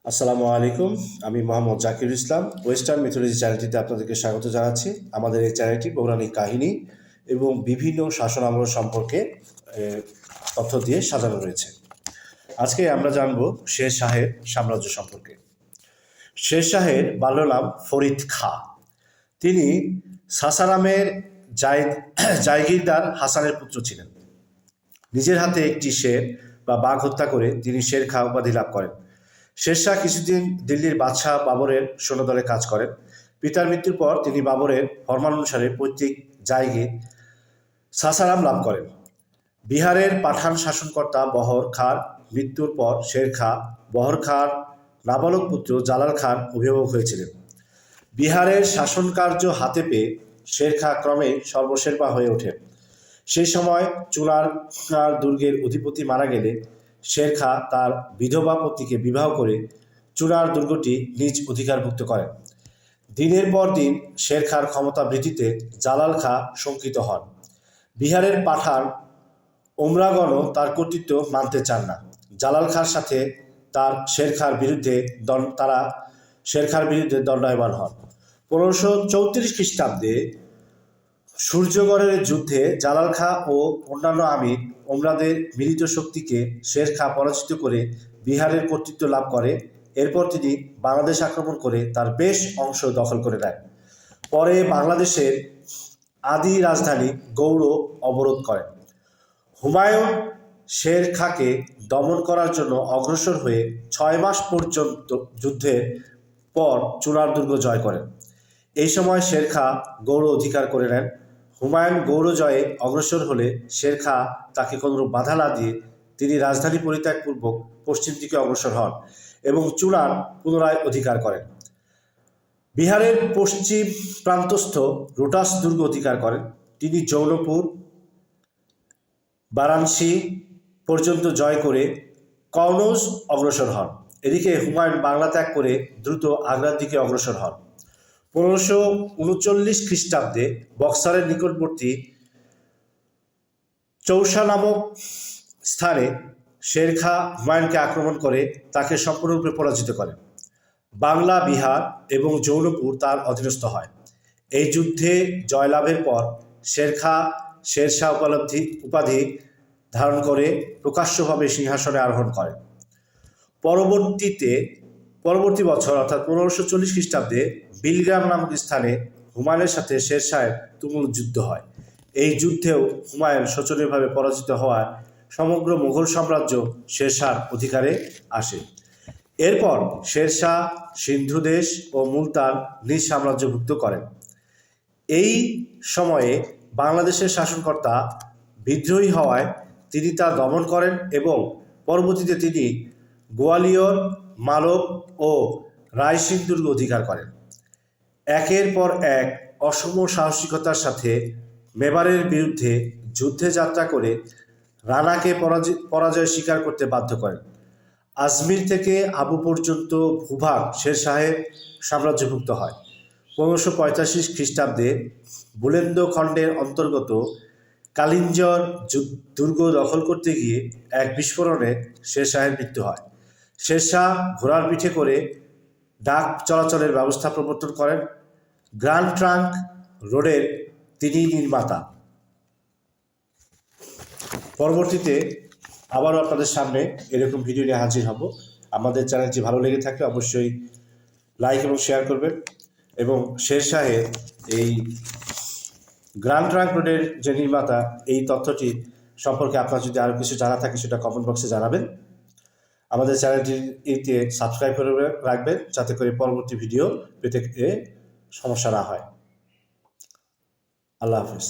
আসসালামু আলাইকুম। আমি মোহাম্মদ জাকির ইসলাম। ওয়েস্টার্ন মিথোলজি চ্যানেলটিতে আপনাদেরকে স্বাগত জানাচ্ছি। আমাদের এই চ্যানেলটি পৌরাণিক কাহিনী এবং বিভিন্ন শাসন আমল সম্পর্কে তথ্য দিয়ে সাজানো রয়েছে। আজকে আমরা জানব শের শাহের সাম্রাজ্য সম্পর্কে। শের শাহের বাল্য নাম ফরিদ খাঁ। তিনি সাসারামের জায়গিরদার হাসানের পুত্র ছিলেন। নিজের হাতে একটি শের বা বাঘ হত্যা করে তিনি শের খাঁ উপাধি লাভ করেন। শেরশাহ কিছুদিন দিল্লির বাদশাহ বাবরের সৈন্যদলে কাজ করেন। পিতার মৃত্যুর পর তিনি বাবরের ফরমানুসারে পৈতৃক জায়গির সাসারাম লাভ করেন। বিহারের পাঠান শাসনকর্তা বহর খাঁর মৃত্যুর পর শের খাঁ বহর খাঁর নাবালক পুত্র জালাল খাঁর অভিভাবক হয়েছিলেন। বিহারের শাসনকার্য হাতে পেয়ে শের খাঁ ক্রমে সর্বশেরপা হয়ে ওঠেন। সেই সময় চুনার দুর্গের অধিপতি মারা গেলে শের খাঁ তার বিধবা পত্নীকে বিবাহ করে চুনার দুর্গটি নিজ অধিকারভুক্ত করেন। দিনের পর দিন শের খাঁর ক্ষমতা বৃদ্ধিতে জালাল খাঁ শঙ্কিত হন। বিহারের পাঠান ওমরাগণও তার কর্তৃত্ব মানতে চান না। জালাল খাঁর সাথে শের খাঁর বিরুদ্ধে দণ্ডায়মান হন। 1534 খ্রিস্টাব্দে সূর্যগড়ের যুদ্ধে জালাল খাঁ ও অন্যান্য আমির ওমরাদের মিলিত শক্তিকে শের খাঁ পরাজিত করে বিহারের কর্তৃত্ব লাভ করে। এরপর তিনি বাংলাদেশ আক্রমণ করে তার বেশ অংশ দখল করে নেন। পরে বাংলাদেশের আদি রাজধানী গৌড় অবরোধ করেন। হুমায়ুন শের খাঁকে দমন করার জন্য অগ্রসর হয়ে 6 মাস পর্যন্ত যুদ্ধের পর চুনার দুর্গ জয় করেন। এই সময় শের খাঁ গৌড় অধিকার করে নেন। হুমায়ুন গৌড় জয়ে অগ্রসর হলে শের খাঁ তাকে কোনরূপ বাধা না দিয়ে তিনি রাজধানী পরিত্যাগপূর্বক পশ্চিম দিকে অগ্রসর হন এবং চুনার পুনরায় অধিকার করেন। বিহারের পশ্চিম প্রান্তস্থ রোটাস দুর্গ অধিকার করেন। তিনি জৌনপুর বারাণসী পর্যন্ত জয় করে কনৌজ অগ্রসর হন। এদিকে হুমায়ুন বাংলা ত্যাগ করে দ্রুত আগ্রার দিকে অগ্রসর হন। 1539 খ্রিস্টাব্দে বক্সারের নিকটবর্তী চৌসা নামক স্থানে শের খাঁ হুমায়ুনকে আক্রমণ করে তাকে সম্পূর্ণরূপে পরাজিত করেন। বাংলা, বিহার এবং জৌনপুর তার অধীনস্থ হয়। এই যুদ্ধে জয়লাভের পর শের খাঁ শের শাহ উপাধি ধারণ করে প্রকাশ্যভাবে সিংহাসনে আরোহণ করেন। পরবর্তী বছর অর্থাৎ 1540 খ্রিস্টাব্দে বিলগ্রাম নামক স্থানে হুমায়ুনের সাথে শের শাহের তুমুল যুদ্ধ হয়। এই যুদ্ধেও হুমায়ুন শোচনীয়ভাবে পরাজিত হওয়ায় সমগ্র মুঘল সাম্রাজ্য শের শাহর অধিকারে আসে। এরপর শের শাহ সিন্ধু দেশ ও মুলতান নিজ সাম্রাজ্যভুক্ত করেন। এই সময়ে বাংলাদেশের শাসনকর্তা বিদ্রোহী হওয়ায় তিনি তা দমন করেন এবং পরবর্তীতে তিনি গোয়ালিয়র, মালব ও রায়সিং দুর্গ অধিকার করেন। একের পর এক অসম সাহসিকতার সাথে মেবারের বিরুদ্ধে যুদ্ধে যাত্রা করে রানাকে পরাজয় স্বীকার করতে বাধ্য করেন। আজমির থেকে আবু পর্যন্ত ভূভাগ শের শাহের সাম্রাজ্যভুক্ত হয়। 1585 খ্রিস্টাব্দে বুলেন্দ্রখণ্ডের অন্তর্গত কালিঞ্জর দুর্গ দখল করতে গিয়ে এক বিস্ফোরণে শের শাহের মৃত্যু হয়। শের শাহ ঘোড়ার পিঠে করে ডাক চলাচলের ব্যবস্থা প্রবর্তন করেন। গ্র্যান্ড ট্রাঙ্ক রোডের তিনি নির্মাতা। পরবর্তীতে আবারও আপনাদের সামনে এরকম ভিডিও নিয়ে হাজির হব। আমাদের চ্যানেলটি ভালো লেগে থাকলে অবশ্যই লাইক এবং শেয়ার করবেন এবং শের শাহের এই গ্র্যান্ড ট্রাঙ্ক রোডের যে নির্মাতা এই তথ্যটি সম্পর্কে আপনার যদি আরও কিছু জানা থাকে সেটা কমেন্ট বক্সে জানাবেন। আমাদের চ্যানেলটিতে সাবস্ক্রাইব করে রাখবেন যাতে করে পরবর্তী ভিডিও পেতে সমস্যা না হয়। আল্লাহ হাফেজ।